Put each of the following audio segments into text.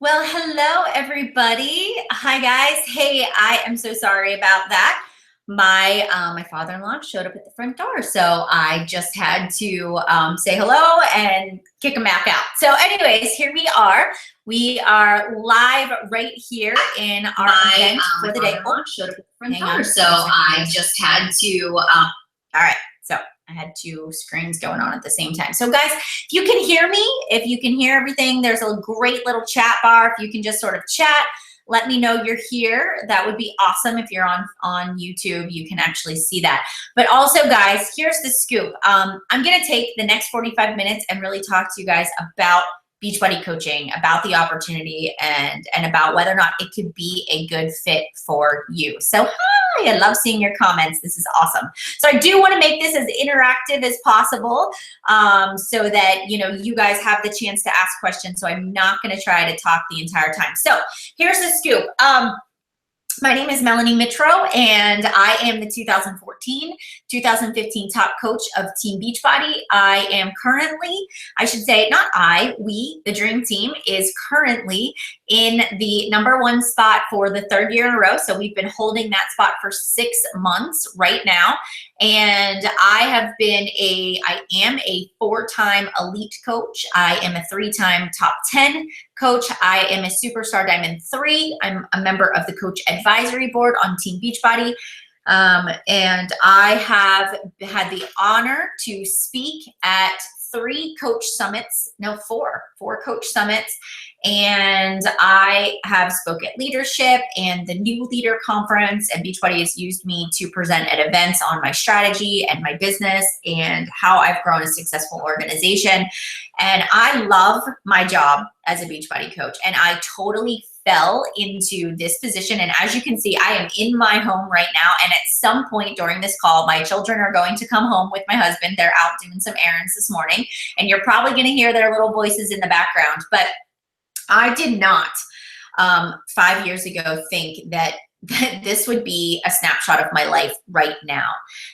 Well, hello everybody. Hi guys. Hey, I am so sorry about that. My father-in-law showed up at the front door, so I just had to say hello and kick him back out. So, anyways, here we are. We are live right here in our event for the day. Oh, showed up at the front door, so I just had to. All right. So I had two screens going on at the same time. So guys, if you can hear me, if you can hear everything, there's a great little chat bar. If you can just sort of chat, let me know you're here. That would be awesome. If you're on YouTube, you can actually see that. But also guys, here's the scoop. I'm gonna take the next 45 minutes and really talk to you guys about Beachbody coaching, about the opportunity and about whether or not it could be a good fit for you. So hi, I love seeing your comments. This is awesome. So I do want to make this as interactive as possible so that, you guys have the chance to ask questions. So I'm not going to try to talk the entire time. So here's the scoop. My name is Melanie Mitro, and I am the 2014-2015 top coach of Team Beachbody. I am currently, I should say, not I, we, the dream team, is currently in the #1 spot for the 3rd year in a row. So we've been holding that spot for 6 months right now. And I am a 4-time elite coach. I am a 3-time top 10 coach. I am a Superstar Diamond 3. I'm a member of the Coach Advisory Board on Team Beachbody. And I have had the honor to speak at 4 coach summits. And I have spoke at leadership and the New Leader Conference, and Beachbody has used me to present at events on my strategy and my business and how I've grown a successful organization. And I love my job as a Beachbody coach, and I totally fell into this position. And as you can see, I am in my home right now. And at some point during this call, my children are going to come home with my husband. They're out doing some errands this morning, and you're probably going to hear their little voices in the background. But I did not 5 years ago think that this would be a snapshot of my life right now.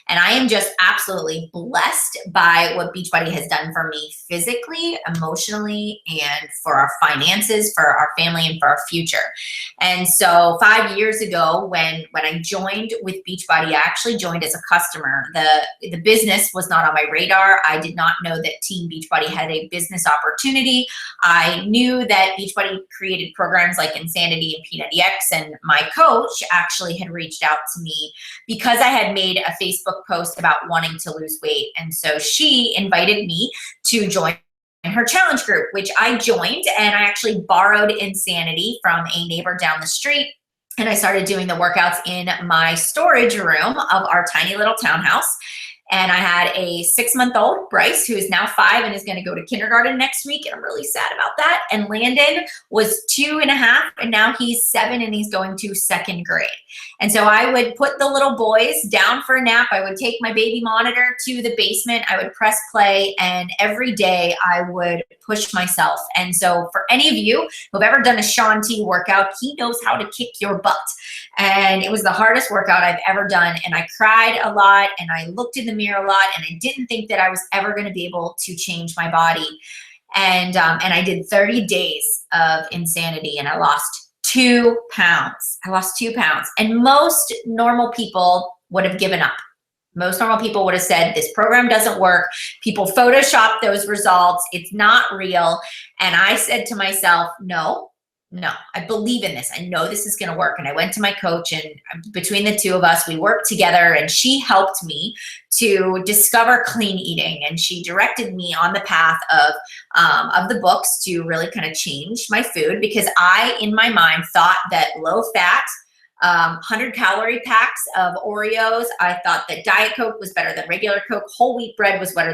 And I am just absolutely blessed by what Beachbody has done for me physically, emotionally, and for our finances, for our family, and for our future. And so 5 years ago, when I joined with Beachbody, I actually joined as a customer. The business was not on my radar. I did not know that Team Beachbody had a business opportunity. I knew that Beachbody created programs like Insanity and P90X, and my coach actually had reached out to me because I had made a Facebook post about wanting to lose weight. And so she invited me to join her challenge group, which I joined, and I actually borrowed Insanity from a neighbor down the street. And I started doing the workouts in my storage room of our tiny little townhouse. And I had a 6-month-old, Bryce, who is now 5 and is going to go to kindergarten next week. And I'm really sad about that. And Landon was 2.5, and now he's 7 and he's going to 2nd grade. And so I would put the little boys down for a nap. I would take my baby monitor to the basement. I would press play, and every day I would push myself. And so for any of you who've ever done a Shaun T workout, he knows how to kick your butt. And it was the hardest workout I've ever done. And I cried a lot, and I looked in the mirror a lot, and I didn't think that I was ever going to be able to change my body. And I did 30 days of Insanity, and I lost 2 pounds. I lost 2 pounds. And most normal people would have given up. Most normal people would have said, this program doesn't work. People Photoshop those results. It's not real. And I said to myself, no, I believe in this. I know this is going to work. And I went to my coach, and between the two of us, we worked together, and she helped me to discover clean eating. And she directed me on the path of the books to really kind of change my food, because I, in my mind, thought that low fat, 100-calorie packs of Oreos. I thought that Diet Coke was better than regular Coke. Whole wheat bread was better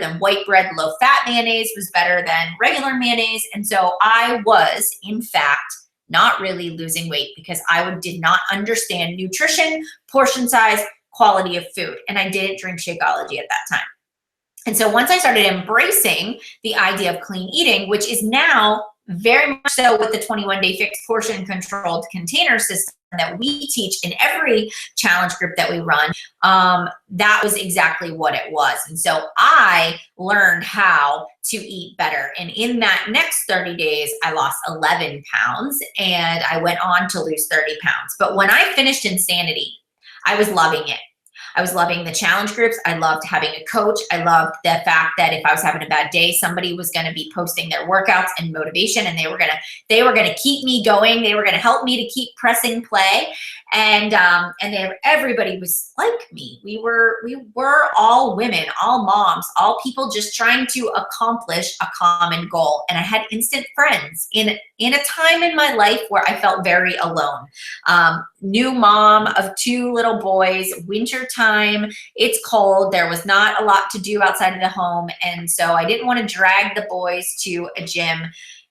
than white bread. Low fat mayonnaise was better than regular mayonnaise. And so I was, in fact, not really losing weight because I did not understand nutrition, portion size, quality of food. And I didn't drink Shakeology at that time. And so once I started embracing the idea of clean eating, which is now very much so with the 21-day fixed portion controlled container system that we teach in every challenge group that we run, that was exactly what it was. And so I learned how to eat better. And in that next 30 days, I lost 11 pounds and I went on to lose 30 pounds. But when I finished Insanity, I was loving it. I was loving the challenge groups. I loved having a coach. I loved the fact that if I was having a bad day, somebody was going to be posting their workouts and motivation, and they were going to keep me going. They were going to help me to keep pressing play. And everybody was like me. We were all women, all moms, all people just trying to accomplish a common goal. And I had instant friends in a time in my life where I felt very alone. New mom of 2 little boys, winter time, it's cold. There was not a lot to do outside of the home. And so I didn't want to drag the boys to a gym.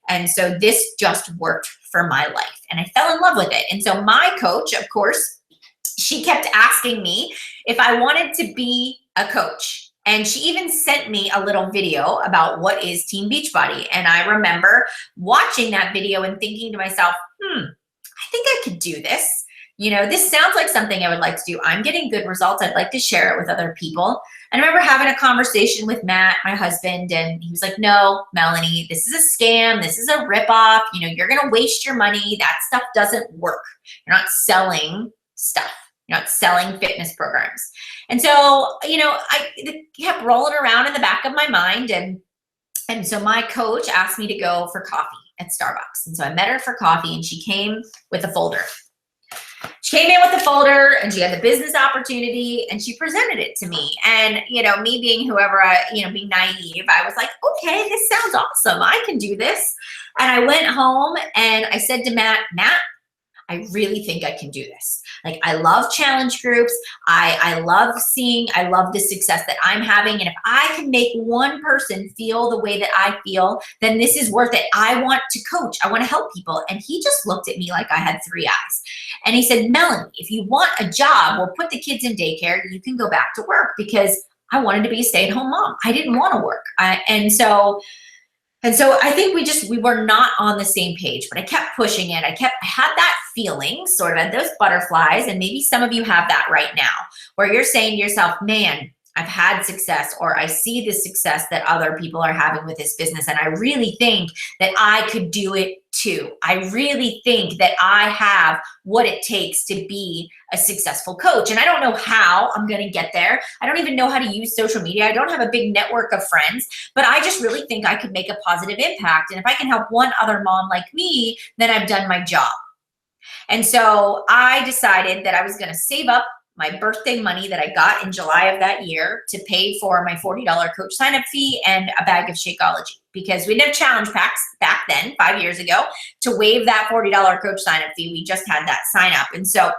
And so this just worked for my life and I fell in love with it. And so my coach, of course, she kept asking me if I wanted to be a coach. And she even sent me a little video about what is Team Beachbody. And I remember watching that video and thinking to myself, I think I could do this. You know, this sounds like something I would like to do. I'm getting good results. I'd like to share it with other people. And I remember having a conversation with Matt, my husband, and he was like, no, Melanie, this is a scam. This is a ripoff. You know, you're going to waste your money. That stuff doesn't work. You're not selling stuff. You're not selling fitness programs. And so, you know, it kept rolling around in the back of my mind. And so my coach asked me to go for coffee at Starbucks. And so I met her for coffee and she came with a folder. She came in with the folder and she had the business opportunity and she presented it to me. And, you know, me being being naive, I was like, okay, this sounds awesome. I can do this. And I went home and I said to Matt, I really think I can do this. Like, I love challenge groups. I love the success that I'm having. And if I can make one person feel the way that I feel, then this is worth it. I want to coach. I want to help people. And he just looked at me like I had 3 eyes. And he said, Melanie, if you want a job, we'll put the kids in daycare. You can go back to work, because I wanted to be a stay-at-home mom. I didn't want to work. And so I think we were not on the same page, but I kept pushing it. I had that feeling, sort of those butterflies, and maybe some of you have that right now, where you're saying to yourself, man, I've had success, or I see the success that other people are having with this business, and I really think that I could do it too. I really think that I have what it takes to be a successful coach. And I don't know how I'm going to get there. I don't even know how to use social media. I don't have a big network of friends, but I just really think I could make a positive impact. And if I can help one other mom like me, then I've done my job. And so I decided that I was going to save up my birthday money that I got in July of that year to pay for my $40 coach sign-up fee and a bag of Shakeology, because we didn't have challenge packs back then, 5 years ago, to waive that $40 coach sign-up fee. We just had that sign-up. And so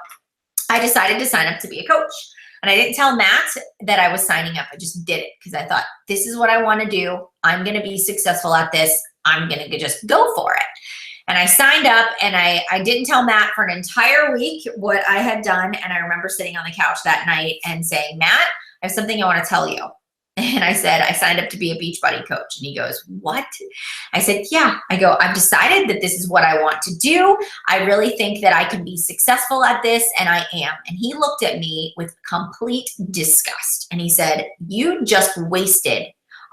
I decided to sign up to be a coach. And I didn't tell Matt that I was signing up. I just did it because I thought, this is what I want to do. I'm going to be successful at this. I'm going to just go for it. And I signed up, and I didn't tell Matt for an entire week what I had done. And I remember sitting on the couch that night and saying, Matt, I have something I want to tell you. And I said, I signed up to be a Beachbody coach. And he goes, what? I said, yeah. I go, I've decided that this is what I want to do. I really think that I can be successful at this, and I am. And he looked at me with complete disgust. And he said, you just wasted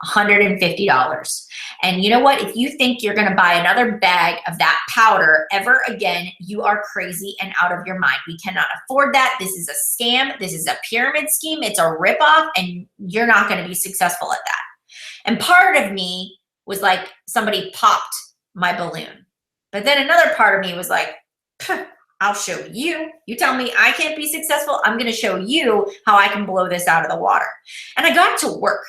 $150. And you know what? If you think you're going to buy another bag of that powder ever again, you are crazy and out of your mind. We cannot afford that. This is a scam. This is a pyramid scheme. It's a ripoff, and you're not going to be successful at that. And part of me was like, somebody popped my balloon. But then another part of me was like, I'll show you. You tell me I can't be successful. I'm going to show you how I can blow this out of the water. And I got to work.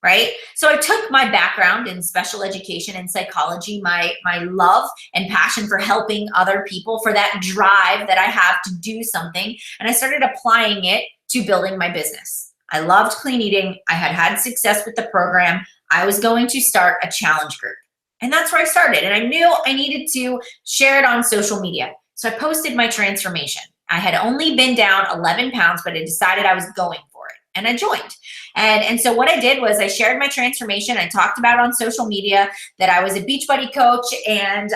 Right? So I took my background in special education and psychology, my love and passion for helping other people, for that drive that I have to do something, and I started applying it to building my business. I loved clean eating. I had success with the program. I was going to start a challenge group. And that's where I started. And I knew I needed to share it on social media. So I posted my transformation. I had only been down 11 pounds, but I decided I was going for it. and I joined. And so what I did was I shared my transformation. I talked about on social media that I was a Beachbody coach and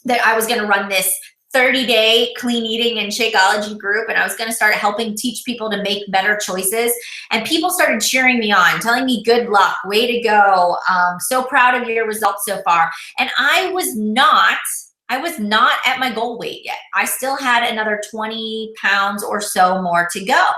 that I was going to run this 30-day clean eating and Shakeology group, and I was going to start helping teach people to make better choices. And people started cheering me on, telling me good luck, way to go, so proud of your results so far. And I was not at my goal weight yet. I still had another 20 pounds or so more to go.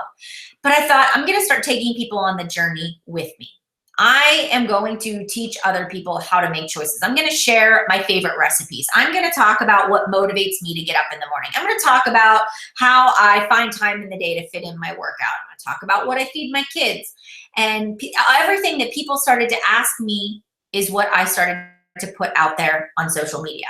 But I thought, I'm going to start taking people on the journey with me. I am going to teach other people how to make choices. I'm going to share my favorite recipes. I'm going to talk about what motivates me to get up in the morning. I'm going to talk about how I find time in the day to fit in my workout. I'm going to talk about what I feed my kids. And everything that people started to ask me is what I started to put out there on social media.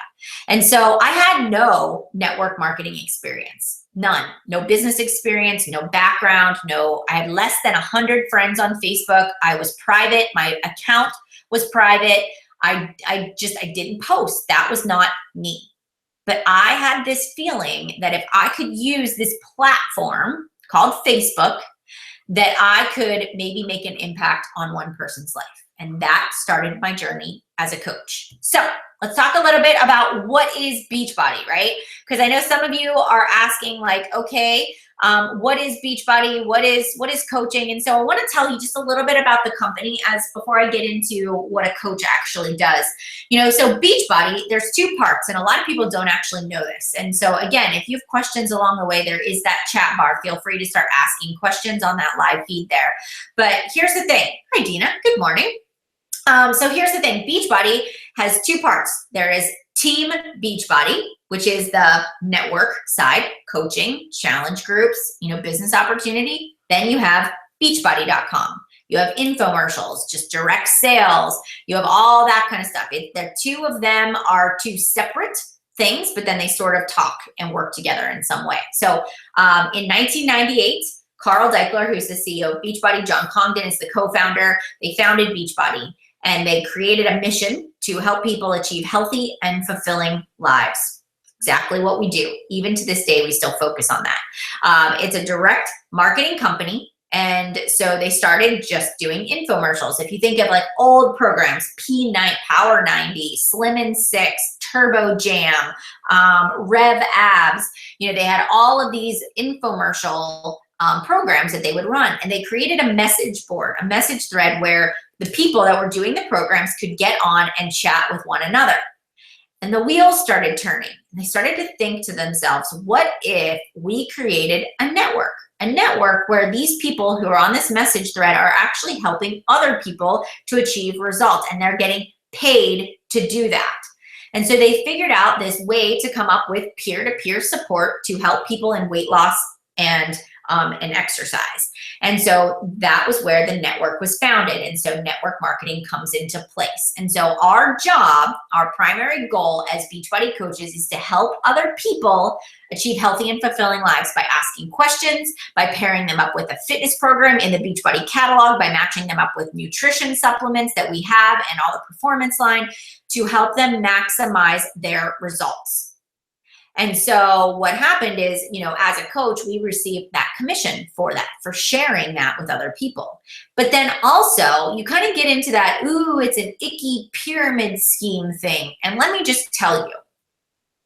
And so I had no network marketing experience, none, no business experience, no background, I had less than 100 friends on Facebook. I was private. My account was private. I didn't post. That was not me. But I had this feeling that if I could use this platform called Facebook, that I could maybe make an impact on one person's life. And that started my journey as a coach. So let's talk a little bit about what is Beachbody, right? Because I know some of you are asking like, okay, what is Beachbody? What is coaching? And so I want to tell you just a little bit about the company before I get into what a coach actually does. So Beachbody, there's two parts, and a lot of people don't actually know this. And so again, if you have questions along the way, there is that chat bar. Feel free to start asking questions on that live feed there. But here's the thing. Hi, Dina. Good morning. So here's the thing. Beachbody has two parts. There is Team Beachbody, which is the network side, coaching, challenge groups, business opportunity. Then you have beachbody.com. You have infomercials, just direct sales. You have all that kind of stuff. The two of them are two separate things, but then they sort of talk and work together in some way. So in 1998, Carl Deichler, who's the CEO of Beachbody, John Congdon is the co-founder. They founded Beachbody. And they created a mission to help people achieve healthy and fulfilling lives. Exactly what we do. Even to this day, we still focus on that. It's a direct marketing company. And so they started just doing infomercials. If you think of like old programs, P90, Power 90, Slim in 6, Turbo Jam, Rev Abs, they had all of these infomercial programs that they would run. And they created a message board, a message thread where the people that were doing the programs could get on and chat with one another. And the wheels started turning. And they started to think to themselves, what if we created a network where these people who are on this message thread are actually helping other people to achieve results, and they're getting paid to do that. And so they figured out this way to come up with peer-to-peer support to help people in weight loss and exercise. And so that was where the network was founded. And so network marketing comes into place. And so our job, our primary goal as Beachbody coaches is to help other people achieve healthy and fulfilling lives by asking questions, by pairing them up with a fitness program in the Beachbody catalog, by matching them up with nutrition supplements that we have and all the performance line to help them maximize their results. And so what happened is, as a coach, we received that commission for that, for sharing that with other people. But then also you kind of get into that, it's an icky pyramid scheme thing. And let me just tell you,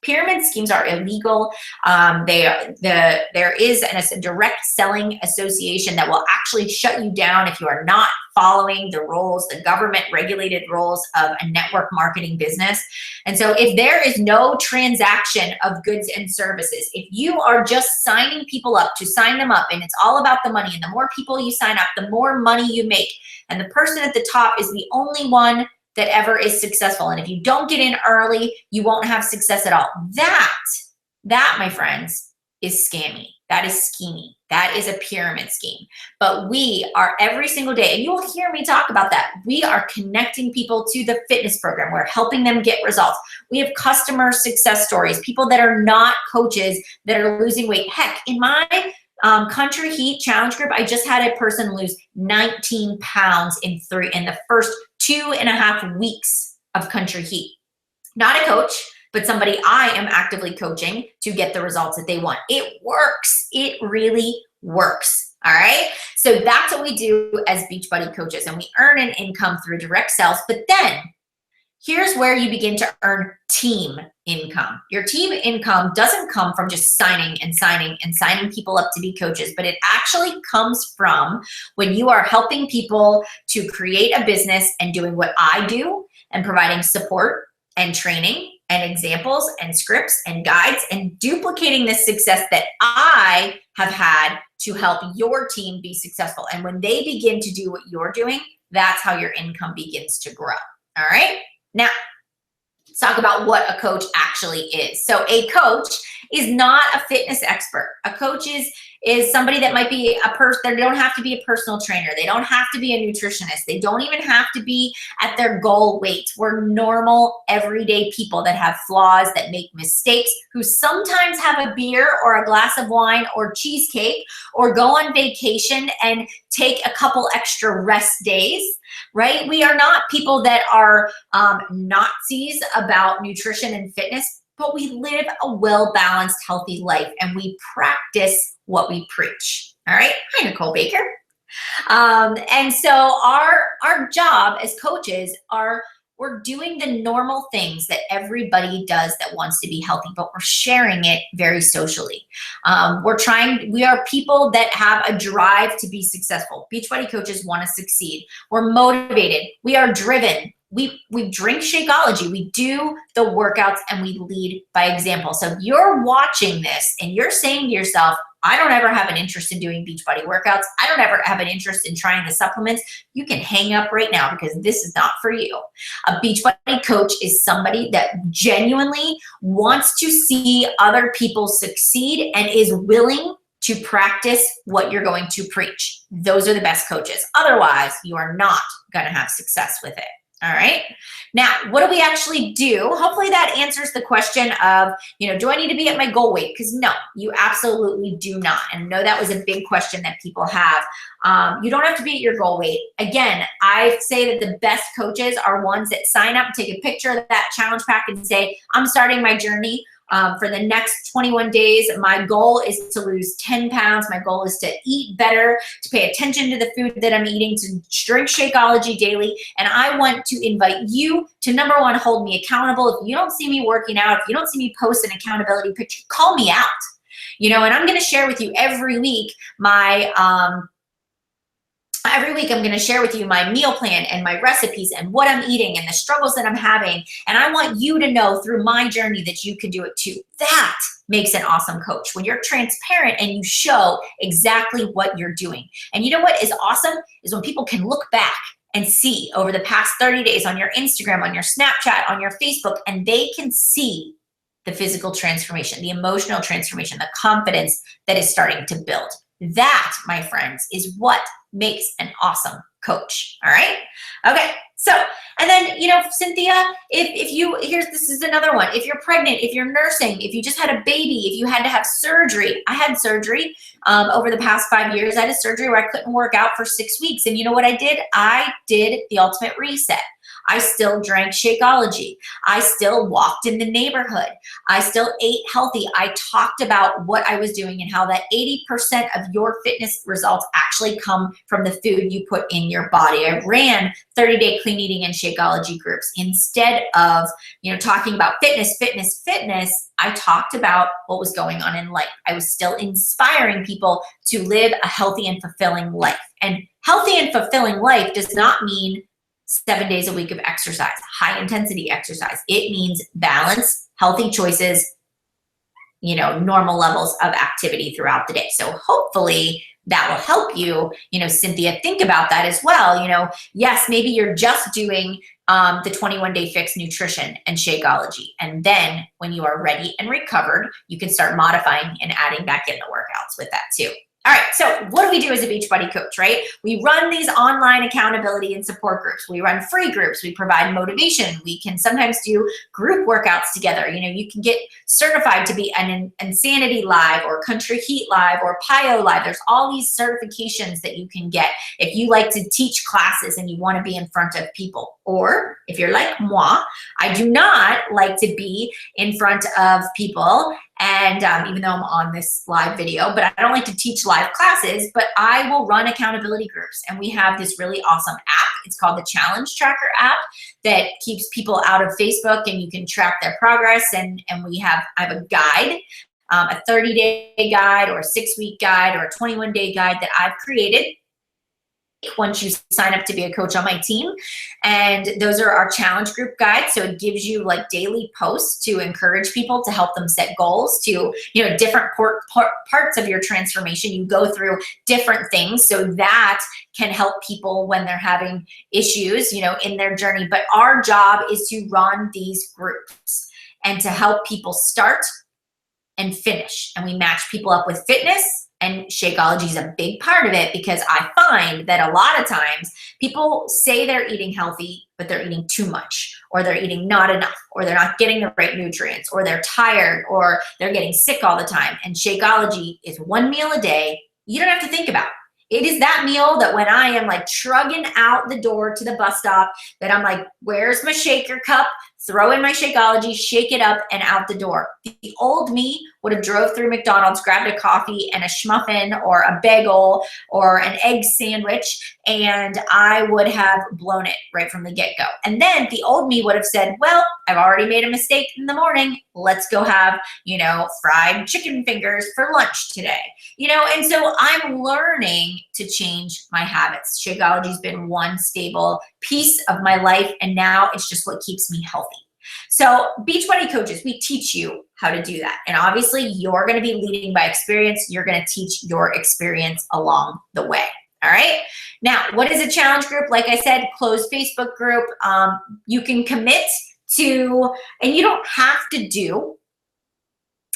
pyramid schemes are illegal. There is a direct selling association that will actually shut you down if you are not following the rules, the government regulated rules of a network marketing business. And so if there is no transaction of goods and services, if you are just signing people up to sign them up and it's all about the money, and the more people you sign up, the more money you make, and the person at the top is the only one that ever is successful. And if you don't get in early, you won't have success at all. That, my friends, is scammy. That is scheming. That is a pyramid scheme. But we are every single day, and you will hear me talk about that. We are connecting people to the fitness program. We're helping them get results. We have customer success stories, people that are not coaches that are losing weight. Heck, in my Country Heat Challenge group, I just had a person lose 19 pounds in the first 2.5 weeks of Country Heat. Not a coach, but somebody I am actively coaching to get the results that they want. It works. It really works. All right. So that's what we do as Beachbody coaches, and we earn an income through direct sales. But then here's where you begin to earn team income. Your team income doesn't come from just signing people up to be coaches, but it actually comes from when you are helping people to create a business and doing what I do and providing support and training and examples and scripts and guides and duplicating the success that I have had to help your team be successful. And when they begin to do what you're doing, that's how your income begins to grow. All right. Now, let's talk about what a coach actually is. So a coach is not a fitness expert. A coach is somebody that might be a person. They don't have to be a personal trainer. They don't have to be a nutritionist. They don't even have to be at their goal weight. We're normal, everyday people that have flaws, that make mistakes, who sometimes have a beer or a glass of wine or cheesecake or go on vacation and take a couple extra rest days, right? We are not people that are Nazis about nutrition and fitness, but we live a well-balanced, healthy life, and we practice what we preach. All right. Hi, Nicole Baker. And so our job as coaches we're doing the normal things that everybody does that wants to be healthy, but we're sharing it very socially. We are people that have a drive to be successful. Beachbody coaches want to succeed. We're motivated. We are driven. We drink Shakeology. We do the workouts and we lead by example. So if you're watching this and you're saying to yourself, I don't ever have an interest in doing Beachbody workouts, I don't ever have an interest in trying the supplements, you can hang up right now because this is not for you. A Beachbody coach is somebody that genuinely wants to see other people succeed and is willing to practice what you're going to preach. Those are the best coaches. Otherwise, you are not going to have success with it. All right. Now, what do we actually do? Hopefully that answers the question of, do I need to be at my goal weight? Because no, you absolutely do not. And I know that was a big question that people have. You don't have to be at your goal weight. Again, I say that the best coaches are ones that sign up, take a picture of that challenge pack and say, I'm starting my journey. For the next 21 days, my goal is to lose 10 pounds. My goal is to eat better, to pay attention to the food that I'm eating, to drink Shakeology daily. And I want to invite you to, number one, hold me accountable. If you don't see me working out, if you don't see me post an accountability picture, call me out. And I'm going to share with you every week I'm going to share with you my meal plan and my recipes and what I'm eating and the struggles that I'm having. And I want you to know through my journey that you can do it too. That makes an awesome coach, when you're transparent and you show exactly what you're doing. And you know what is awesome is when people can look back and see over the past 30 days on your Instagram, on your Snapchat, on your Facebook, and they can see the physical transformation, the emotional transformation, the confidence that is starting to build. That, my friends, is what makes an awesome coach. All right. Okay. So, and then, Cynthia, this is another one. If you're pregnant, if you're nursing, if you just had a baby, if you had to have surgery, I had surgery over the past 5 years. I had a surgery where I couldn't work out for 6 weeks. And you know what I did? I did the ultimate reset. I still drank Shakeology. I still walked in the neighborhood. I still ate healthy. I talked about what I was doing and how that 80% of your fitness results actually come from the food you put in your body. I ran 30-day clean eating and Shakeology groups. Instead of, talking about fitness, I talked about what was going on in life. I was still inspiring people to live a healthy and fulfilling life. And healthy and fulfilling life does not mean 7 days a week of exercise, high intensity exercise. It means balance, healthy choices, normal levels of activity throughout the day. So hopefully that will help you, Cynthia, think about that as well. Yes, maybe you're just doing the 21-day fix nutrition and Shakeology. And then when you are ready and recovered, you can start modifying and adding back in the workouts with that too. All right, so what do we do as a Beachbody coach, right? We run these online accountability and support groups. We run free groups. We provide motivation. We can sometimes do group workouts together. You can get certified to be an Insanity Live or Country Heat Live or PIO Live. There's all these certifications that you can get if you like to teach classes and you want to be in front of people. Or if you're like moi, I do not like to be in front of people And even though I'm on this live video, but I don't like to teach live classes, but I will run accountability groups. And we have this really awesome app. It's called the Challenge Tracker app that keeps people out of Facebook, and you can track their progress. And I have a guide, a 30-day guide or a 6-week guide or a 21-day guide that I've created once you sign up to be a coach on my team. And those are our challenge group guides. So it gives you like daily posts to encourage people, to help them set goals, to, different parts of your transformation. You go through different things, so that can help people when they're having issues, in their journey. But our job is to run these groups and to help people start and finish. And we match people up with fitness. And Shakeology is a big part of it, because I find that a lot of times people say they're eating healthy, but they're eating too much, or they're eating not enough, or they're not getting the right nutrients, or they're tired, or they're getting sick all the time. And Shakeology is one meal a day. You don't have to think about it. It is that meal that when I am like trugging out the door to the bus stop, that I'm like, where's my shaker cup? Throw in my Shakeology, shake it up, and out the door. The old me would have drove through McDonald's, grabbed a coffee and a schmuffin or a bagel or an egg sandwich, and I would have blown it right from the get-go. And then the old me would have said, well, I've already made a mistake in the morning. Let's go have, fried chicken fingers for lunch today. And so I'm learning to change my habits. Shakeology's been one stable piece of my life, and now it's just what keeps me healthy. So Beachbody coaches, we teach you how to do that. And obviously you're going to be leading by experience. You're going to teach your experience along the way. All right. Now, what is a challenge group? Like I said, closed Facebook group. You can commit to, and you don't have to do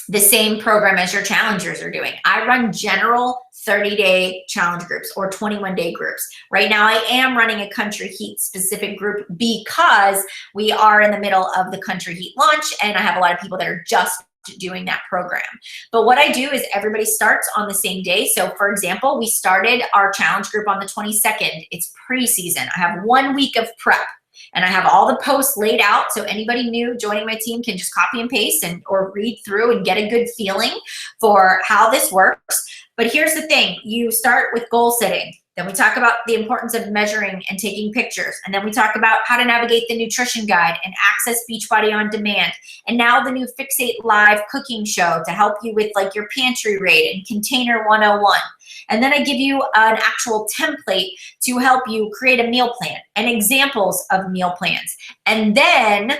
the same program as your challengers are doing. I run general 30-day challenge groups or 21-day groups. Right now, I am running a Country Heat specific group because we are in the middle of the Country Heat launch, and I have a lot of people that are just doing that program. But what I do is everybody starts on the same day. So for example, we started our challenge group on the 22nd. It's preseason. I have 1 week of prep. And I have all the posts laid out, so anybody new joining my team can just copy and paste or read through and get a good feeling for how this works. But here's the thing. You start with goal setting. Then we talk about the importance of measuring and taking pictures. And then we talk about how to navigate the nutrition guide and access Beachbody on demand. And now the new Fixate Live cooking show to help you with like your pantry raid and container 101. And then I give you an actual template to help you create a meal plan and examples of meal plans. And then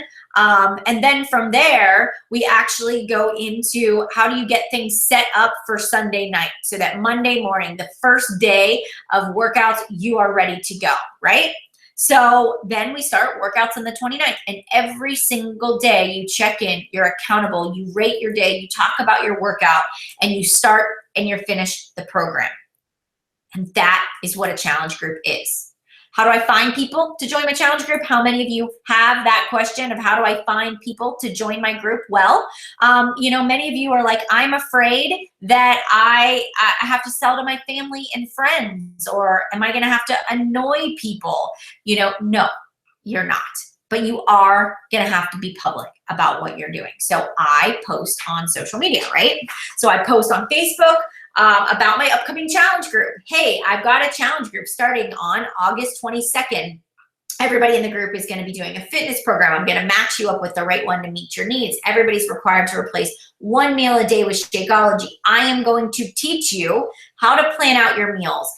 from there, we actually go into how do you get things set up for Sunday night so that Monday morning, the first day of workouts, you are ready to go, right? So then we start workouts on the 29th, and every single day you check in, you're accountable, you rate your day, you talk about your workout, and you start and you're finished the program. And that is what a challenge group is. How do I find people to join my challenge group? How many of you have that question of how do I find people to join my group? Well, many of you are like, I'm afraid that I have to sell to my family and friends, or am I going to have to annoy people? No, you're not. But you are going to have to be public about what you're doing. So I post on social media, right? So I post on Facebook about my upcoming challenge group. Hey, I've got a challenge group starting on August 22nd. Everybody in the group is going to be doing a fitness program. I'm going to match you up with the right one to meet your needs. Everybody's required to replace 1 meal a day with Shakeology. I am going to teach you how to plan out your meals,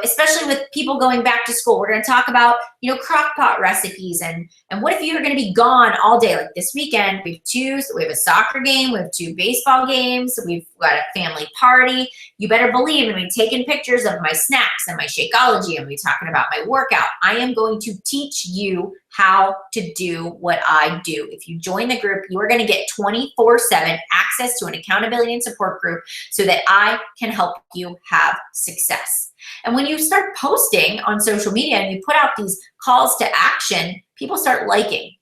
especially with people going back to school. We're going to talk about, crock pot recipes and what if you're going to be gone all day? Like this weekend, we have a soccer game, we have 2 baseball games, we've got a family party. You better believe I'm taking pictures of my snacks and my Shakeology, and we're talking about my workout. I am going to teach you how to do what I do. If you join the group, you are going to get 24/7 access to an accountability and support group so that I can help you have success. And when you start posting on social media and you put out these calls to action, people start liking,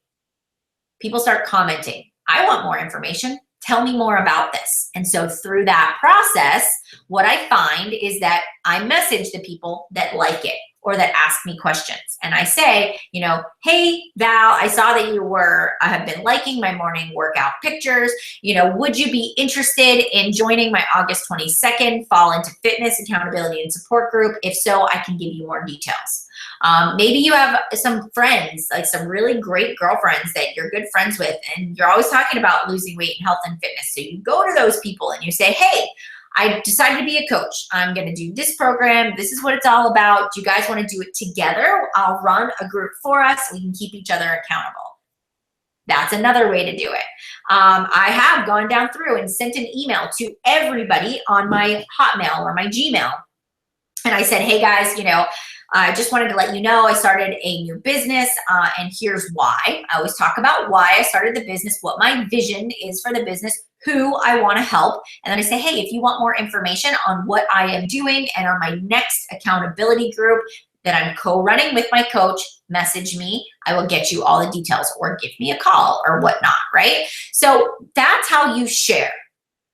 people start commenting. I want more information. Tell me more about this. And so through that process, what I find is that I message the people that like it. or that ask me questions. And I say, you know, hey, Val, I saw that you have been liking my morning workout pictures. You know, would you be interested in joining my August 22nd Fall into Fitness Accountability and Support group? If so, I can give you more details. Maybe you have some friends, like some really great girlfriends that you're good friends with, and you're always talking about losing weight and health and fitness. So you go to those people and you say, hey, I decided to be a coach. I'm going to do this program. This is what it's all about. Do you guys want to do it together? I'll run a group for us. We can keep each other accountable. That's another way to do it. I have gone down through and sent an email to everybody on my Hotmail or my Gmail. And I said, hey guys, you know, I just wanted to let you know I started a new business, and here's why. I always talk about why I started the business, what my vision is for the business, who I want to help. And then I say, hey, if you want more information on what I am doing and on my next accountability group that I'm co-running with my coach, message me. I will get you all the details, or give me a call or whatnot, right? So that's how you share.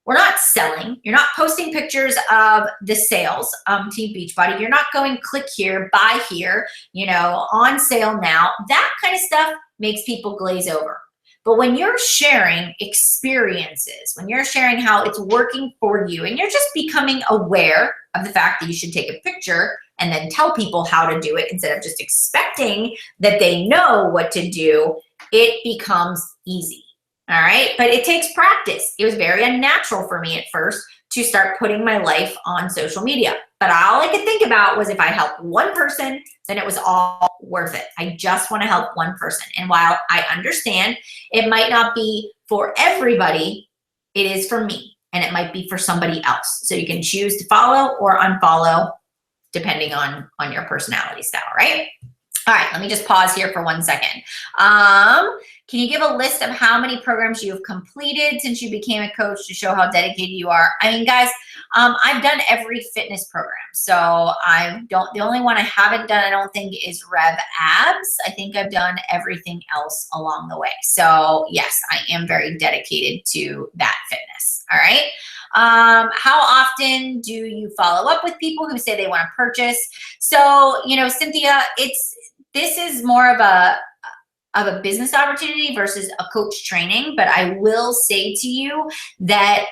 We're not selling. You're not posting pictures of the sales, Team Beachbody. You're not going click here, buy here, you know, on sale now. That kind of stuff makes people glaze over. But when you're sharing experiences, when you're sharing how it's working for you, and you're just becoming aware of the fact that you should take a picture and then tell people how to do it instead of just expecting that they know what to do, it becomes easy. All right, but it takes practice. It was very unnatural for me at first to start putting my life on social media. But all I could think about was if I help one person, then it was all worth it. I just want to help one person. And while I understand it might not be for everybody, it is for me, and it might be for somebody else. So you can choose to follow or unfollow depending on your personality style, right? All right, let me just pause here for 1 second. Can you give a list of how many programs you have completed since you became a coach to show how dedicated you are? I mean, guys, I've done every fitness program. So the only one I haven't done, I don't think, is Rev Abs. I think I've done everything else along the way. So yes, I am very dedicated to that fitness. All right. How often do you follow up with people who say they want to purchase? So, you know, Cynthia, this is more of a business opportunity versus a coach training. But I will say to you that,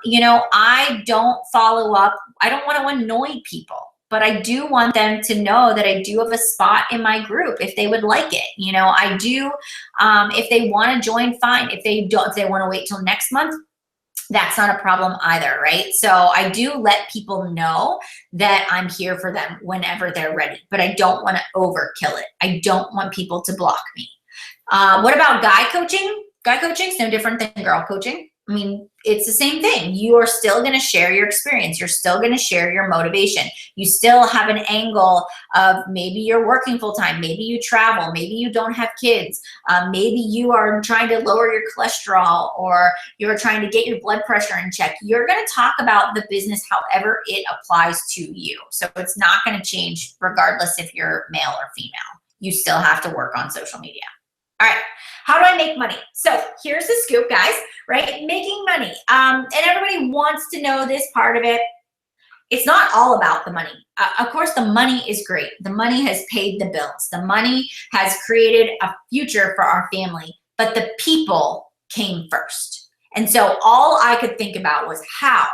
you know, I don't follow up. I don't want to annoy people, but I do want them to know that I do have a spot in my group if they would like it. You know, I do, if they want to join, fine. If they don't, if they want to wait till next month, that's not a problem either, right? So I do let people know that I'm here for them whenever they're ready, but I don't want to overkill it. I don't want people to block me. What about guy coaching? Guy coaching is no different than girl coaching. I mean, it's the same thing. You are still going to share your experience. You're still going to share your motivation. You still have an angle of maybe you're working full time. Maybe you travel. Maybe you don't have kids. Maybe you are trying to lower your cholesterol, or you're trying to get your blood pressure in check. You're going to talk about the business however it applies to you. So it's not going to change regardless if you're male or female. You still have to work on social media. All right, how do I make money? So here's the scoop, guys, right? Making money. And everybody wants to know this part of it. It's not all about the money. Of course, the money is great. The money has paid the bills. The money has created a future for our family, but the people came first. And so all I could think about was, how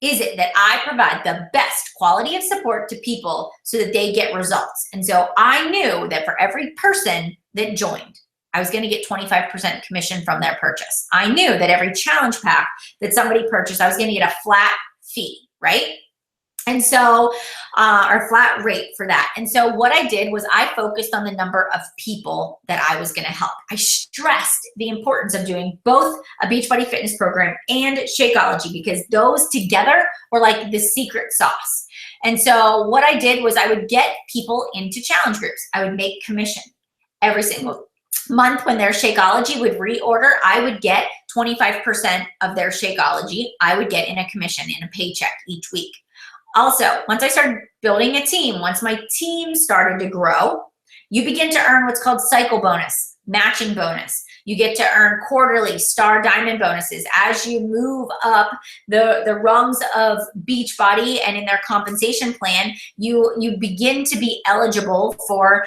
is it that I provide the best quality of support to people so that they get results? And so I knew that for every person that joined, I was going to get 25% commission from their purchase. I knew that every challenge pack that somebody purchased, I was going to get a flat fee, right? And so, or flat rate for that. And so what I did was I focused on the number of people that I was going to help. I stressed the importance of doing both a Beachbody fitness program and Shakeology, because those together were like the secret sauce. And so what I did was I would get people into challenge groups. I would make commission every single month. When their Shakeology would reorder, I would get 25% of their Shakeology. I would get in a commission, in a paycheck each week. Also, once I started building a team, once my team started to grow, you begin to earn what's called cycle bonus, matching bonus. You get to earn quarterly star diamond bonuses. As you move up the rungs of Beachbody and in their compensation plan, you begin to be eligible for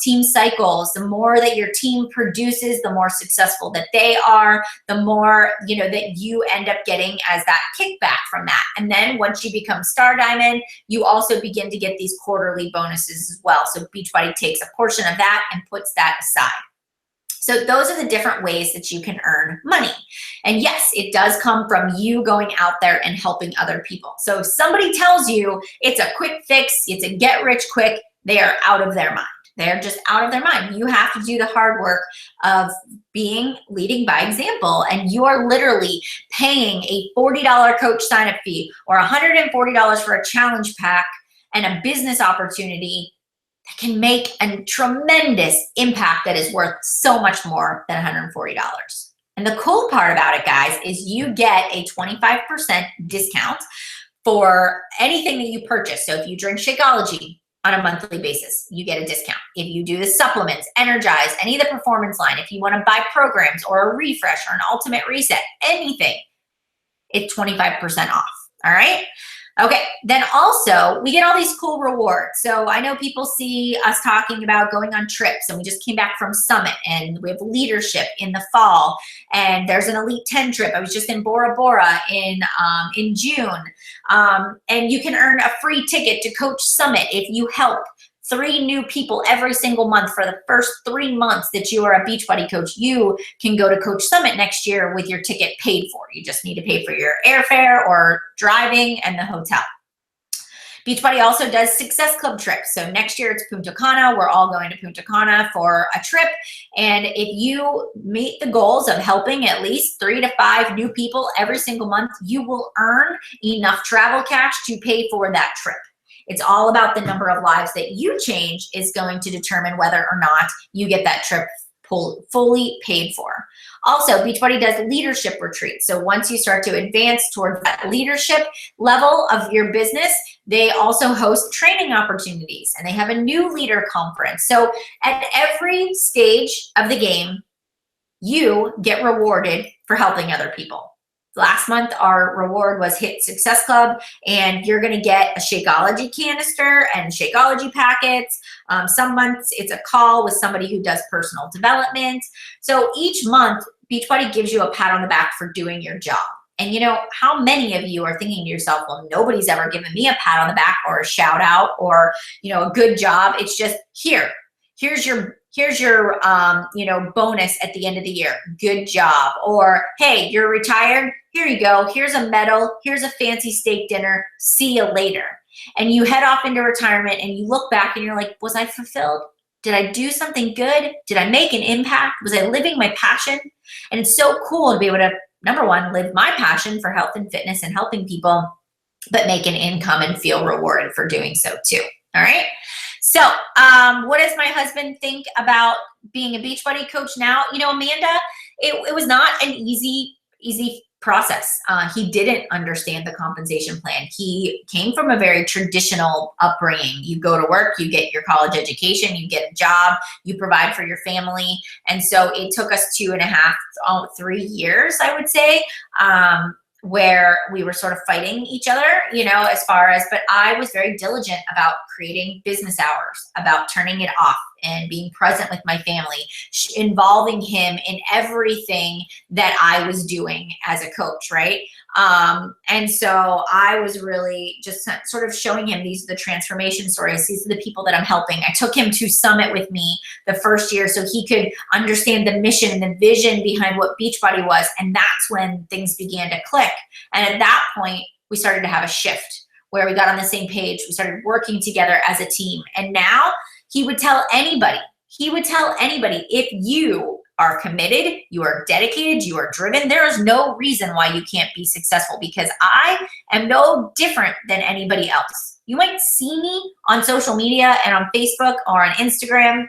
team cycles. The more that your team produces, the more successful that they are, the more that you end up getting as that kickback from that. And then once you become star diamond, you also begin to get these quarterly bonuses as well. So Beachbody takes a portion of that and puts that aside. So those are the different ways that you can earn money. And yes, it does come from you going out there and helping other people. So if somebody tells you it's a quick fix, it's a get rich quick, they are out of their mind. They're just out of their mind. You have to do the hard work of leading by example, and you are literally paying a $40 coach sign-up fee or $140 for a challenge pack and a business opportunity that can make a tremendous impact that is worth so much more than $140. And the cool part about it, guys, is you get a 25% discount for anything that you purchase. So if you drink Shakeology on a monthly basis, you get a discount. If you do the supplements, Energize, any of the performance line, if you want to buy programs or a refresh or an ultimate reset, anything, it's 25% off. All right. Okay, then also we get all these cool rewards. So I know people see us talking about going on trips, and we just came back from Summit, and we have leadership in the fall, and there's an Elite 10 trip. I was just in Bora Bora in June, and you can earn a free ticket to Coach Summit if you help 3 new people every single month for the first 3 months that you are a Beachbody coach. You can go to Coach Summit next year with your ticket paid for. You just need to pay for your airfare or driving and the hotel. Beachbody also does Success Club trips. So next year it's Punta Cana. We're all going to Punta Cana for a trip. And if you meet the goals of helping at least 3 to 5 new people every single month, you will earn enough travel cash to pay for that trip. It's all about the number of lives that you change is going to determine whether or not you get that trip fully paid for. Also, Beachbody does leadership retreats. So once you start to advance towards that leadership level of your business, they also host training opportunities, and they have a new leader conference. So at every stage of the game, you get rewarded for helping other people. Last month, our reward was Hit Success Club, and you're going to get a Shakeology canister and Shakeology packets. Some months, it's a call with somebody who does personal development. So each month, Beachbody gives you a pat on the back for doing your job. And how many of you are thinking to yourself, well, nobody's ever given me a pat on the back or a shout out or, a good job. It's just here's your bonus at the end of the year. Good job. Or, hey, you're retired. Here you go. Here's a medal. Here's a fancy steak dinner. See you later. And you head off into retirement and you look back and you're like, was I fulfilled? Did I do something good? Did I make an impact? Was I living my passion? And it's so cool to be able to, number one, live my passion for health and fitness and helping people, but make an income and feel rewarded for doing so too. All right. So what does my husband think about being a Beachbody coach now? Amanda, it was not an easy process. He didn't understand the compensation plan. He came from a very traditional upbringing. You go to work, you get your college education, you get a job, you provide for your family. And so it took us 2.5, 3 years, I would say, where we were sort of fighting each other, but I was very diligent about creating business hours, about turning it off and being present with my family, involving him in everything that I was doing as a coach, right? And so I was really just sort of showing him these are the transformation stories. These are the people that I'm helping. I took him to Summit with me the first year so he could understand the mission and the vision behind what Beachbody was. And that's when things began to click. And at that point, we started to have a shift where we got on the same page. We started working together as a team. And now he would tell anybody, if you are committed, you are dedicated, you are driven, there is no reason why you can't be successful, because I am no different than anybody else. You might see me on social media and on Facebook or on Instagram,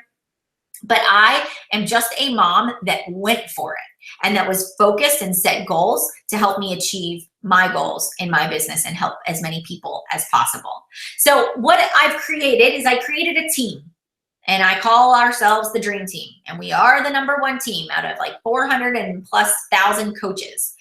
but I am just a mom that went for it and that was focused and set goals to help me achieve my goals in my business and help as many people as possible. So what I've created is I created a team. And I call ourselves the dream team. And we are the #1 team out of like 400 and plus thousand coaches.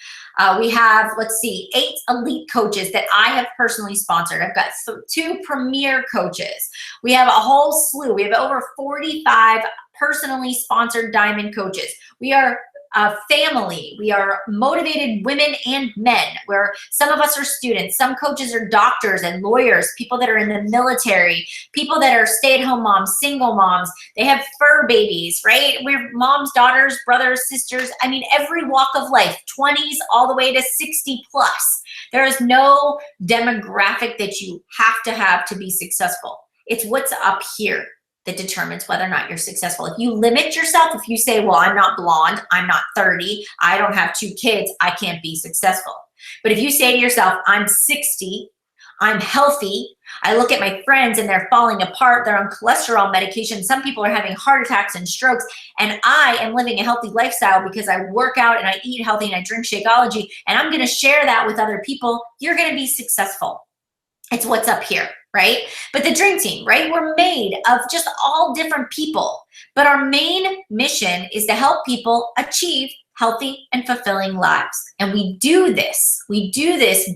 We have, let's see, 8 elite coaches that I have personally sponsored. I've got 2 premier coaches. We have a whole slew. We have over 45 personally sponsored diamond coaches. We are a family. We are motivated women and men, where some of us are students. Some coaches are doctors and lawyers, people that are in the military, people that are stay-at-home moms, single moms. They have fur babies, right? We're moms, daughters, brothers, sisters. I mean, every walk of life, 20s all the way to 60 plus. There is no demographic that you have to be successful. It's what's up here that determines whether or not you're successful. If you limit yourself, if you say, well, I'm not blonde, I'm not 30, I don't have 2 kids, I can't be successful. But if you say to yourself, I'm 60, I'm healthy, I look at my friends and they're falling apart, they're on cholesterol medication, some people are having heart attacks and strokes, and I am living a healthy lifestyle because I work out and I eat healthy and I drink Shakeology, and I'm gonna share that with other people, you're gonna be successful. It's what's up here, right? But the dream team, right? We're made of just all different people. But our main mission is to help people achieve healthy and fulfilling lives. And we do this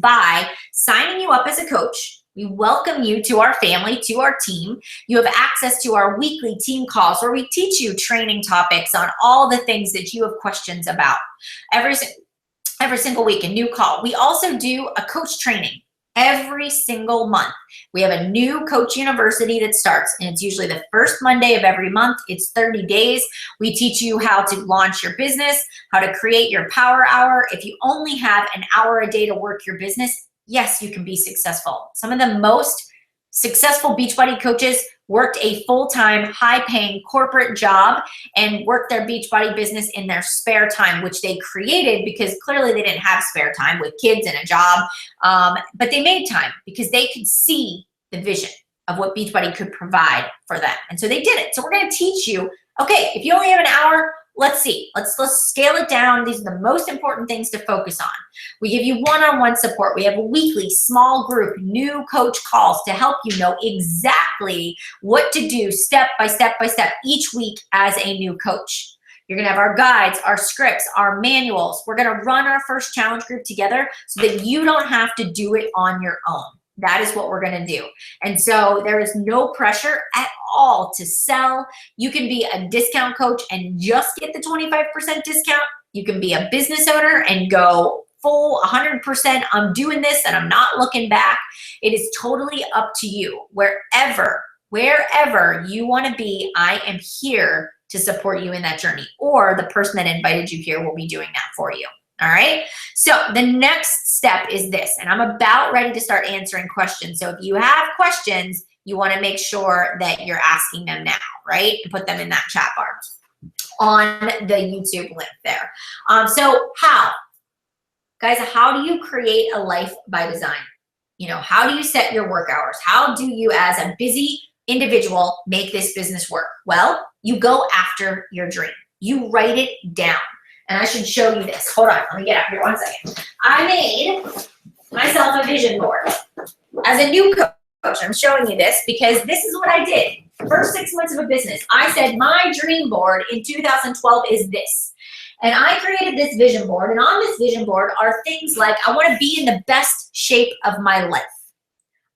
by signing you up as a coach. We welcome you to our family, to our team. You have access to our weekly team calls where we teach you training topics on all the things that you have questions about. Every single week, a new call. We also do a coach training. Every single month, we have a new coach university that starts, and it's usually the first Monday of every month. It's 30 days. We teach you how to launch your business, how to create your power hour. If you only have an hour a day to work your business, yes, you can be successful. Some of the most successful Beachbody coaches worked a full-time, high-paying corporate job and worked their Beachbody business in their spare time, which they created because clearly they didn't have spare time with kids and a job, but they made time because they could see the vision of what Beachbody could provide for them. And so they did it. So we're going to teach you, okay, if you only have an hour, let's see. Let's scale it down. These are the most important things to focus on. We give you one-on-one support. We have weekly small group new coach calls to help you know exactly what to do step by step by step each week as a new coach. You're going to have our guides, our scripts, our manuals. We're going to run our first challenge group together so that you don't have to do it on your own. That is what we're going to do. And so there is no pressure at all to sell. You can be a discount coach and just get the 25% discount. You can be a business owner and go full 100%. I'm doing this and I'm not looking back. It is totally up to you. Wherever you want to be, I am here to support you in that journey, or the person that invited you here will be doing that for you. All right. So the next step is this, and I'm about ready to start answering questions. So if you have questions, you want to make sure that you're asking them now, right? And put them in that chat bar on the YouTube link there. So guys, how do you create a life by design? You know, how do you set your work hours? How do you, as a busy individual, make this business work? Well, you go after your dream. You write it down. And I should show you this. Hold on, let me get up here 1 second. I made myself a vision board. As a new coach, I'm showing you this because this is what I did. The first 6 months of a business, I said my dream board in 2012 is this. And I created this vision board, and on this vision board are things like, I want to be in the best shape of my life.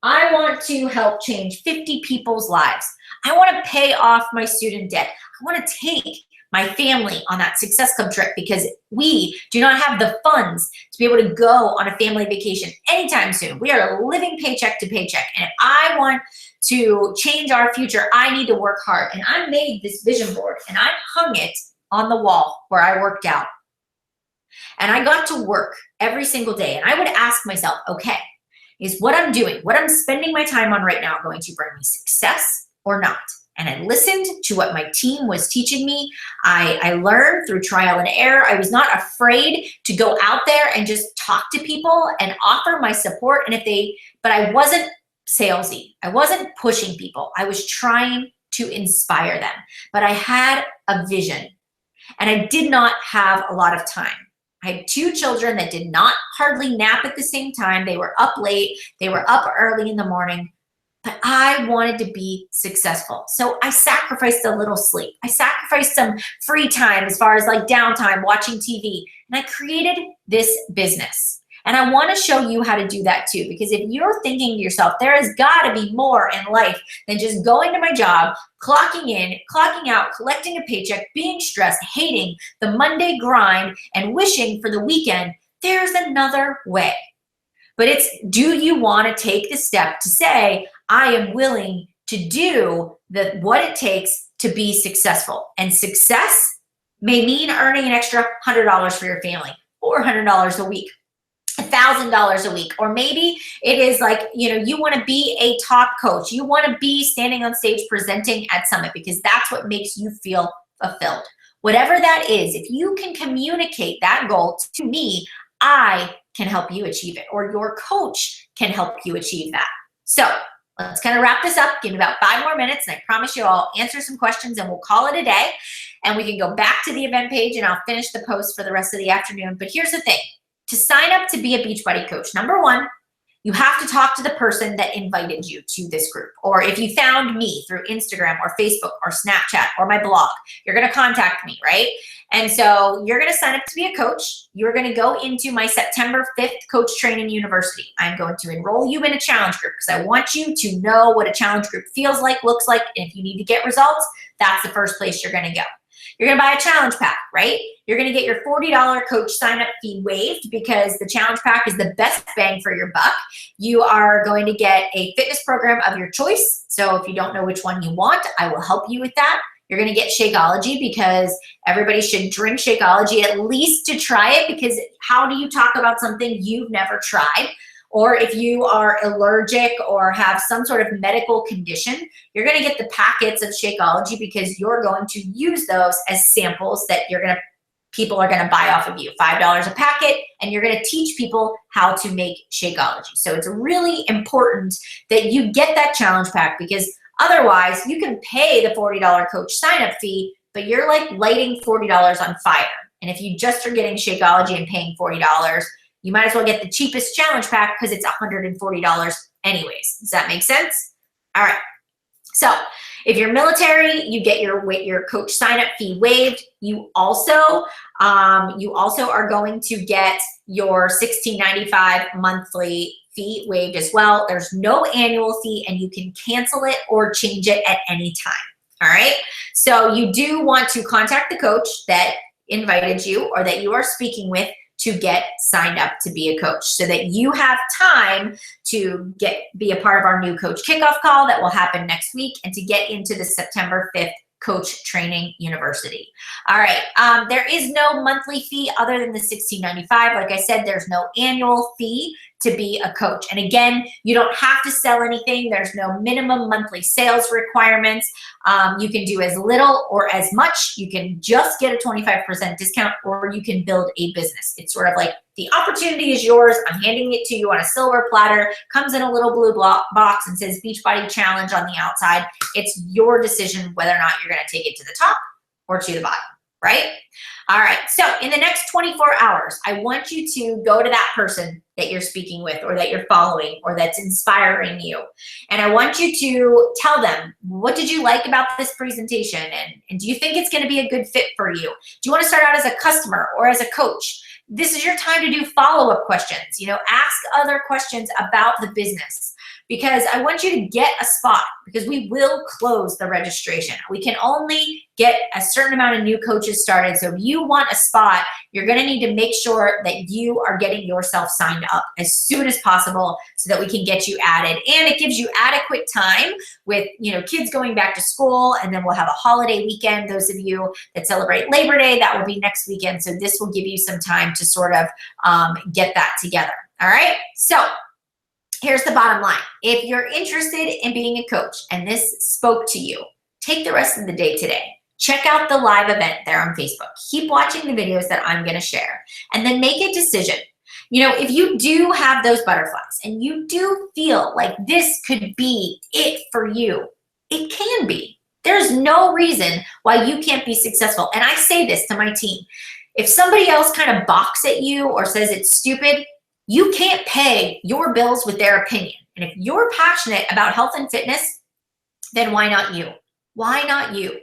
I want to help change 50 people's lives. I want to pay off my student debt. I want to take my family on that Success Club trip because we do not have the funds to be able to go on a family vacation anytime soon. We are living paycheck to paycheck. And if I want to change our future, I need to work hard. And I made this vision board and I hung it on the wall where I worked out. And I got to work every single day. And I would ask myself, okay, is what I'm doing, what I'm spending my time on right now going to bring me success or not? And I listened to what my team was teaching me. I learned through trial and error. I was not afraid to go out there and just talk to people and offer my support. But I wasn't salesy. I wasn't pushing people. I was trying to inspire them. But I had a vision and I did not have a lot of time. I had 2 children that did not hardly nap at the same time. They were up late. They were up early in the morning. but I wanted to be successful. So I sacrificed a little sleep. I sacrificed some free time as far as like downtime, watching TV, and I created this business. And I want to show you how to do that too, because if you're thinking to yourself, there has got to be more in life than just going to my job, clocking in, clocking out, collecting a paycheck, being stressed, hating the Monday grind, and wishing for the weekend, there's another way. But it's, do you want to take the step to say, I am willing to do what it takes to be successful? And success may mean earning an extra $100 for your family, $400 a week, $1,000 a week, or maybe it is like, you want to be a top coach. You want to be standing on stage presenting at Summit because that's what makes you feel fulfilled. Whatever that is, if you can communicate that goal to me, I can help you achieve it, or your coach can help you achieve that. So let's kind of wrap this up. Give me about 5 more minutes, and I promise you I'll answer some questions and we'll call it a day. And we can go back to the event page and I'll finish the post for the rest of the afternoon. But here's the thing. To sign up to be a Beachbody coach, number one, you have to talk to the person that invited you to this group. Or if you found me through Instagram or Facebook or Snapchat or my blog, you're going to contact me, right? And so you're going to sign up to be a coach. You're going to go into my September 5th Coach Training University. I'm going to enroll you in a challenge group because I want you to know what a challenge group feels like, looks like, and if you need to get results, that's the first place you're going to go. You're going to buy a challenge pack, right? You're going to get your $40 coach sign-up fee waived because the challenge pack is the best bang for your buck. You are going to get a fitness program of your choice. So if you don't know which one you want, I will help you with that. You're going to get Shakeology because everybody should drink Shakeology at least to try it, because how do you talk about something you've never tried? Or if you are allergic or have some sort of medical condition, you're going to get the packets of Shakeology because you're going to use those as samples that people are going to buy off of you. $5 a packet, and you're going to teach people how to make Shakeology. So it's really important that you get that challenge pack, because otherwise you can pay the $40 coach sign-up fee, but you're like lighting $40 on fire. And if you just are getting Shakeology and paying $40, you might as well get the cheapest challenge pack because it's $140 anyways. Does that make sense? All right. So if you're military, you get your coach sign-up fee waived. You also are going to get your $16.95 monthly fee waived as well. There's no annual fee, and you can cancel it or change it at any time. All right. So you do want to contact the coach that invited you or that you are speaking with to get signed up to be a coach, so that you have time to be a part of our new coach kickoff call that will happen next week, and to get into the September 5th Coach Training University. All right, there is no monthly fee other than the $16.95. Like I said, there's no annual fee to be a coach. And again, you don't have to sell anything. There's no minimum monthly sales requirements. You can do as little or as much. You can just get a 25% discount, or you can build a business. It's sort of like the opportunity is yours. I'm handing it to you on a silver platter. Comes in a little blue box and says Beachbody Challenge on the outside. It's your decision whether or not you're going to take it to the top or to the bottom, right? All right, so in the next 24 hours, I want you to go to that person that you're speaking with, or that you're following, or that's inspiring you. And I want you to tell them, what did you like about this presentation? And do you think it's going to be a good fit for you? Do you want to start out as a customer or as a coach? This is your time to do follow-up questions. Ask other questions about the business, because I want you to get a spot, because we will close the registration. We can only get a certain amount of new coaches started. So if you want a spot, you're going to need to make sure that you are getting yourself signed up as soon as possible so that we can get you added. And it gives you adequate time with, kids going back to school, and then we'll have a holiday weekend. Those of you that celebrate Labor Day, that will be next weekend. So this will give you some time to sort of get that together. All right. So here's the bottom line. If you're interested in being a coach and this spoke to you, take the rest of the day today. Check out the live event there on Facebook. Keep watching the videos that I'm going to share, and then make a decision. If you do have those butterflies and you do feel like this could be it for you, it can be. There's no reason why you can't be successful. And I say this to my team. If somebody else kind of balks at you or says it's stupid, You can't pay your bills with their opinion. And if you're passionate about health and fitness, then why not you? Why not you?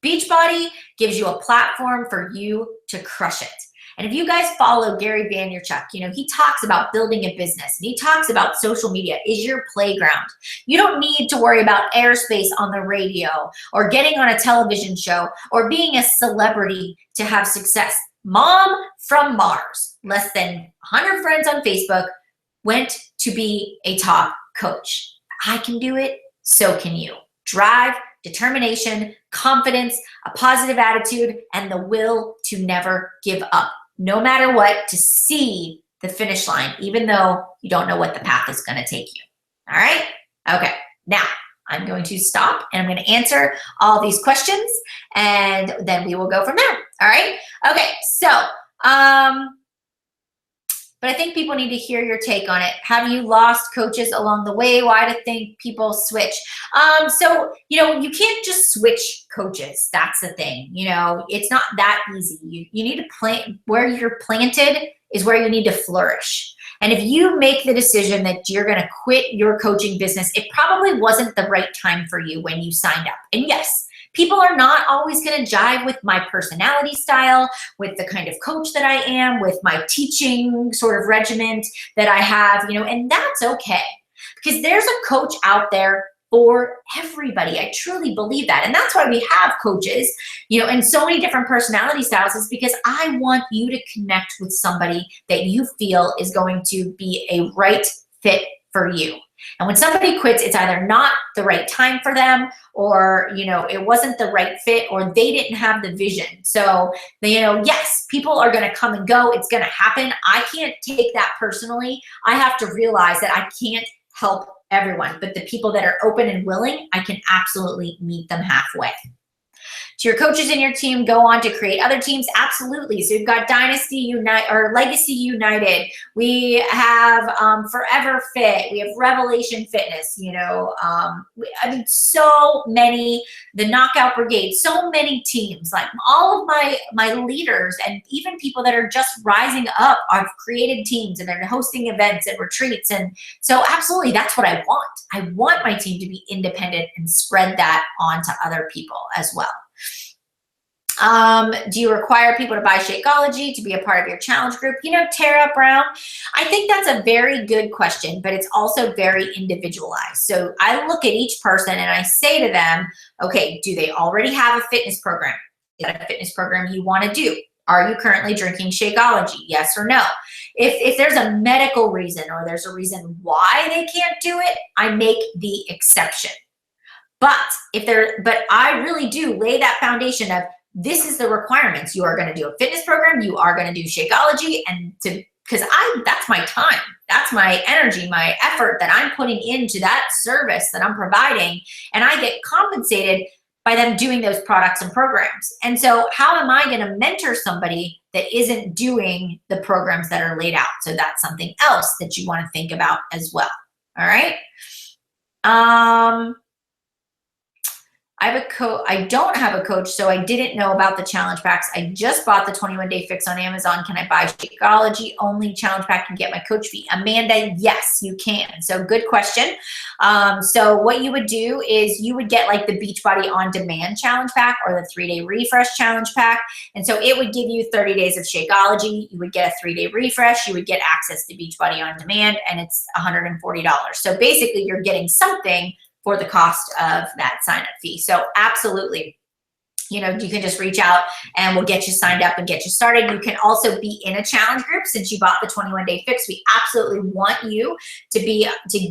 Beachbody gives you a platform for you to crush it. And if you guys follow Gary Vaynerchuk, he talks about building a business and he talks about social media is your playground. You don't need to worry about airspace on the radio or getting on a television show or being a celebrity to have success. Mom from Mars, less than 100 friends on Facebook, went to be a top coach. I can do it, so can you. Drive, determination, confidence, a positive attitude, and the will to never give up, no matter what, to see the finish line, even though you don't know what the path is going to take you. All right? Okay. Now, I'm going to stop and I'm going to answer all these questions and then we will go from there. All right? Okay. So, but I think people need to hear your take on it. Have you lost coaches along the way? Why do think people switch? So, you can't just switch coaches. That's the thing. It's not that easy. You need to plant where you're planted is where you need to flourish. And if you make the decision that you're going to quit your coaching business, it probably wasn't the right time for you when you signed up. And yes, people are not always going to jive with my personality style, with the kind of coach that I am, with my teaching sort of regiment that I have, and that's okay. Because there's a coach out there for everybody. I truly believe that. And that's why we have coaches, and so many different personality styles is because I want you to connect with somebody that you feel is going to be a right fit for you. And when somebody quits, it's either not the right time for them or, it wasn't the right fit or they didn't have the vision. So, yes, people are going to come and go. It's going to happen. I can't take that personally. I have to realize that I can't help everyone, but the people that are open and willing, I can absolutely meet them halfway. Do your coaches in your team go on to create other teams? Absolutely. So we've got Dynasty Unite or Legacy United. We have Forever Fit. We have Revelation Fitness. So many. The Knockout Brigade. So many teams. Like all of my leaders and even people that are just rising up have created teams and they're hosting events and retreats. And so absolutely, that's what I want. I want my team to be independent and spread that on to other people as well. Do you require people to buy Shakeology to be a part of your challenge group? Tara Brown, I think that's a very good question, but it's also very individualized. So I look at each person and I say to them, okay, do they already have a fitness program? Is that a fitness program you want to do? Are you currently drinking Shakeology? Yes or no? If there's a medical reason or there's a reason why they can't do it, I make the exception. But I really do lay that foundation of this is the requirements. You are going to do a fitness program. You are going to do Shakeology, because that's my time. That's my energy, my effort that I'm putting into that service that I'm providing, and I get compensated by them doing those products and programs. And so how am I going to mentor somebody that isn't doing the programs that are laid out? So that's something else that you want to think about as well. All right. I don't have a coach, so I didn't know about the challenge packs. I just bought the 21-day fix on Amazon. Can I buy Shakeology only challenge pack and get my coach fee? Amanda, yes, you can. So good question. So what you would do is you would get like the Beachbody On Demand challenge pack or the 3-day refresh challenge pack. And so it would give you 30 days of Shakeology. You would get a 3-day refresh. You would get access to Beachbody On Demand, and it's $140. So basically you're getting something for the cost of that sign-up fee. So absolutely, you can just reach out and we'll get you signed up and get you started. You can also be in a challenge group since you bought the 21-day fix. We absolutely want you to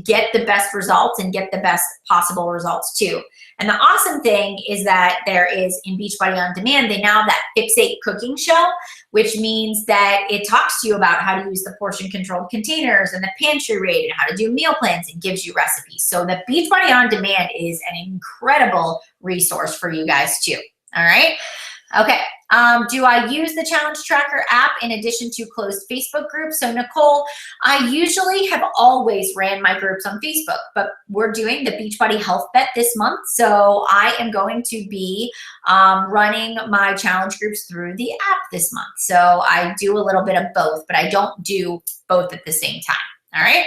get the best results and get the best possible results too. And the awesome thing is that there is in Beachbody On Demand, they now have that Fixate cooking show, which means that it talks to you about how to use the portion controlled containers and the pantry rate and how to do meal plans and gives you recipes. So the Beachbody On Demand is an incredible resource for you guys too. All right. Okay. Do I use the Challenge Tracker app in addition to closed Facebook groups? So Nicole, I usually have always ran my groups on Facebook, but we're doing the Beachbody Health Bet this month. So I am going to be running my challenge groups through the app this month. So I do a little bit of both, but I don't do both at the same time. All right.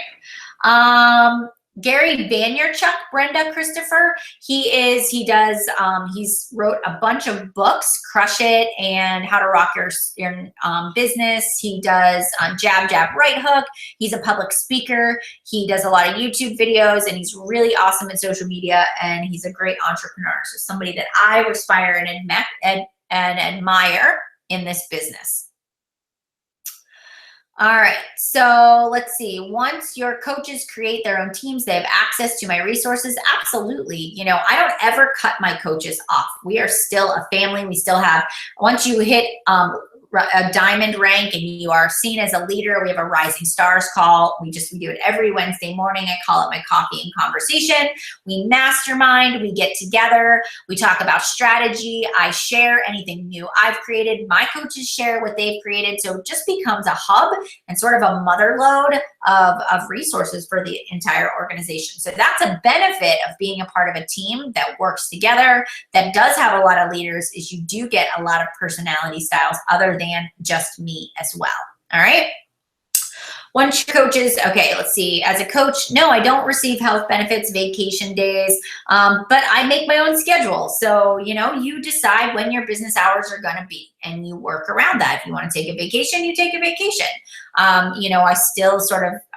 Gary Vaynerchuk, Brenda Christopher, he's wrote a bunch of books, Crush It and How to Rock Your Business. He does Jab, Jab, Right Hook. He's a public speaker. He does a lot of YouTube videos, and he's really awesome at social media, and he's a great entrepreneur. So somebody that I aspire and admire in this business. All right, so let's see. Once your coaches create their own teams, they have access to my resources. Absolutely. You know, I don't ever cut my coaches off. We are still a family. We still have, once you hit a diamond rank and you are seen as a leader, we have a Rising Stars call. We do it every Wednesday morning. I call it my coffee and conversation. We mastermind, we get together, we talk about strategy. I share anything new I've created. My coaches share what they've created. So it just becomes a hub and sort of a mother load of resources for the entire organization. So that's a benefit of being a part of a team that works together, that does have a lot of leaders, is you do get a lot of personality styles other than just me as well. All right. Once your coaches, okay, let's see. As a coach, no, I don't receive health benefits, vacation days, but I make my own schedule. So, you know, you decide when your business hours are going to be, and you work around that. If you want to take a vacation, you take a vacation. You know, I still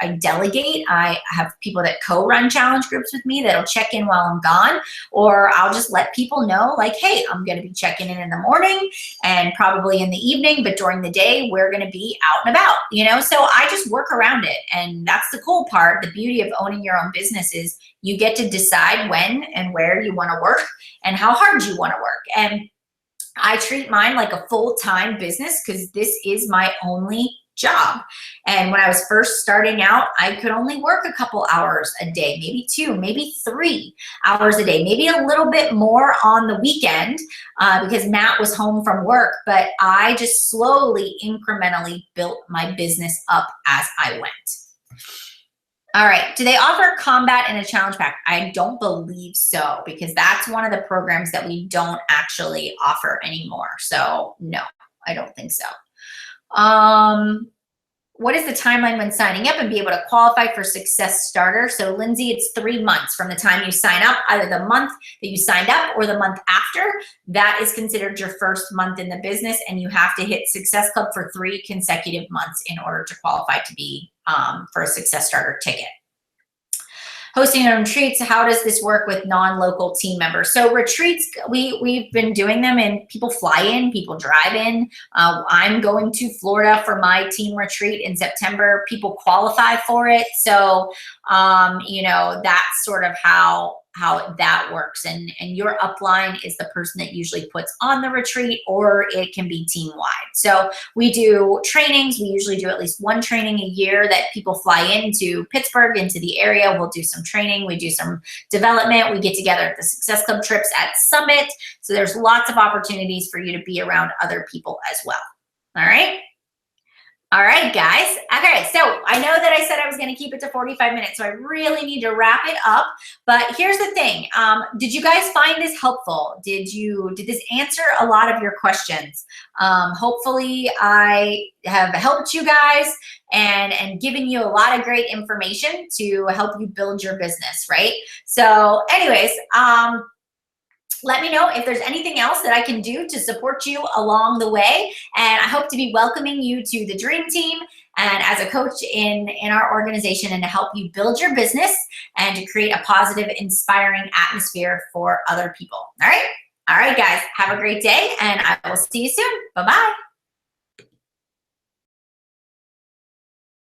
I delegate. I have people that co-run challenge groups with me that'll check in while I'm gone, or I'll just let people know, like, hey, I'm going to be checking in the morning and probably in the evening, but during the day, we're going to be out and about, you know? So I just work around it. And that's the cool part. The beauty of owning your own business is you get to decide when and where you want to work and how hard you want to work. And I treat mine like a full-time business because this is my only job. And when I was first starting out, I could only work a couple hours a day, maybe 2, maybe 3 hours a day, maybe a little bit more on the weekend because Matt was home from work. But I just slowly, incrementally built my business up as I went. All right, do they offer combat in a challenge pack? I don't believe so, because that's one of the programs that we don't actually offer anymore. So no, I don't think so. What is the timeline when signing up and be able to qualify for Success Starter? So Lindsay, it's 3 months from the time you sign up, either the month that you signed up or the month after. That is considered your first month in the business, and you have to hit Success Club for 3 consecutive months in order to qualify to be for a Success Starter ticket. Hosting your own retreats, how does this work with non-local team members? So retreats, we've been doing them, and people fly in, people drive in. I'm going to Florida for my team retreat in September. People qualify for it. So, you know, that's sort of how that works. And your upline is the person that usually puts on the retreat, or it can be team-wide. So we do trainings. We usually do at least 1 training a year that people fly into Pittsburgh, into the area. We'll do some training. We do some development. We get together at the Success Club trips at Summit. So there's lots of opportunities for you to be around other people as well. All right. All right, guys. Okay, so I know that I said I was going to keep it to 45 minutes, so I really need to wrap it up. But here's the thing. Did you guys find this helpful? Did this answer a lot of your questions? Hopefully, I have helped you guys and given you a lot of great information to help you build your business, right? So anyways, let me know if there's anything else that I can do to support you along the way. And I hope to be welcoming you to the Dream Team and as a coach in our organization, and to help you build your business and to create a positive, inspiring atmosphere for other people. All right? All right, guys. Have a great day, and I will see you soon. Bye-bye.